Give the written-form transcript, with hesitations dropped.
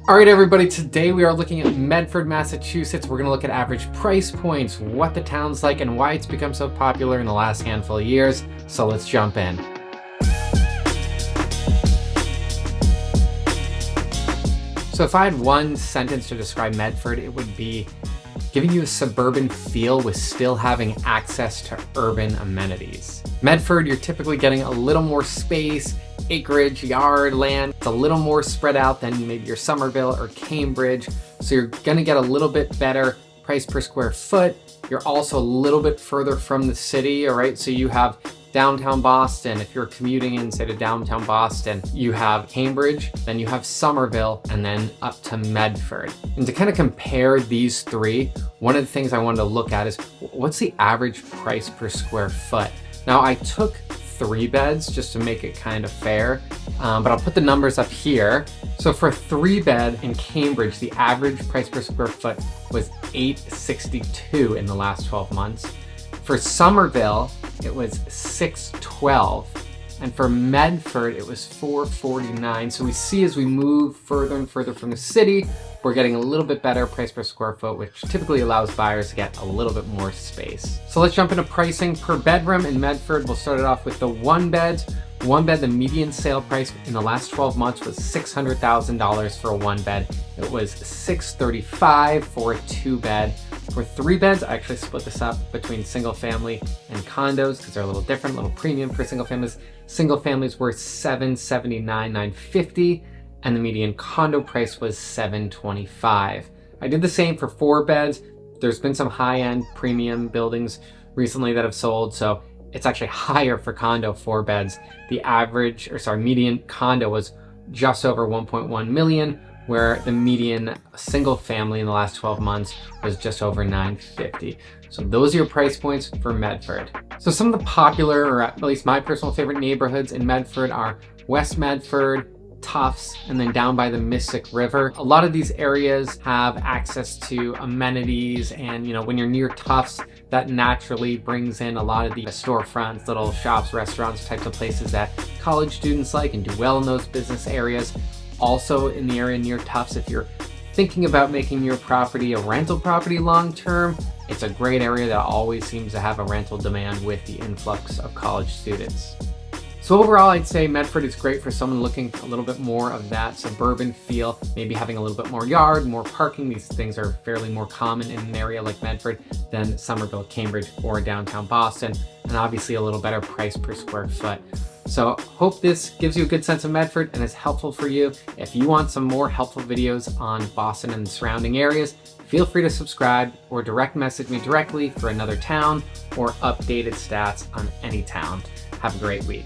All right, everybody, today we are looking at Medford, Massachusetts. We're gonna look at average price points, what the town's like, and why it's become so popular in the last handful of years. So let's jump in. So if I had one sentence to describe Medford, it would be giving you a suburban feel with still having access to urban amenities. Medford, you're typically getting a little more space, acreage, yard, land. It's a little more spread out than maybe your Somerville or Cambridge. So you're gonna get a little bit better price per square foot. You're also a little bit further from the city, all right? So you have downtown Boston. If you're commuting in, say, to downtown Boston, you have Cambridge, then you have Somerville, and then up to Medford. And to kind of compare these three, one of the things I wanted to look at is what's the average price per square foot? Now, I took 3 beds just to make it kind of fair, but I'll put the numbers up here. So for a 3-bed in Cambridge, the average price per square foot was $862 in the last 12 months. For Somerville, it was $612. And for Medford, it was $449. So we see as we move further and further from the city, we're getting a little bit better price per square foot, which typically allows buyers to get a little bit more space. So let's jump into pricing per bedroom in Medford. We'll start it off with the 1-bed. 1-bed, the median sale price in the last 12 months was $600,000 for a 1-bed. It was $635 for a 2-bed. For 3 beds, I actually split this up between single family and condos because they're a little different, a little premium for single families. Single families were $779, $950, and the median condo price was $725. I did the same for 4 beds. There's been some high-end premium buildings recently that have sold, so it's actually higher for condo 4 beds. The median condo was just over 1.1 million, where the median single family in the last 12 months was just over $950. So those are your price points for Medford. So some of the popular, or at least my personal favorite neighborhoods in Medford are West Medford, Tufts, and then down by the Mystic River. A lot of these areas have access to amenities, and when you're near Tufts, that naturally brings in a lot of the storefronts, little shops, restaurants, types of places that college students like and do well in those business areas. Also in the area near Tufts, if you're thinking about making your property a rental property long-term, it's a great area that always seems to have a rental demand with the influx of college students. So overall, I'd say Medford is great for someone looking for a little bit more of that suburban feel, maybe having a little bit more yard, more parking. These things are fairly more common in an area like Medford than Somerville, Cambridge, or downtown Boston, and obviously a little better price per square foot. So hope this gives you a good sense of Medford and is helpful for you. If you want some more helpful videos on Boston and the surrounding areas, feel free to subscribe or direct message me directly for another town or updated stats on any town. Have a great week.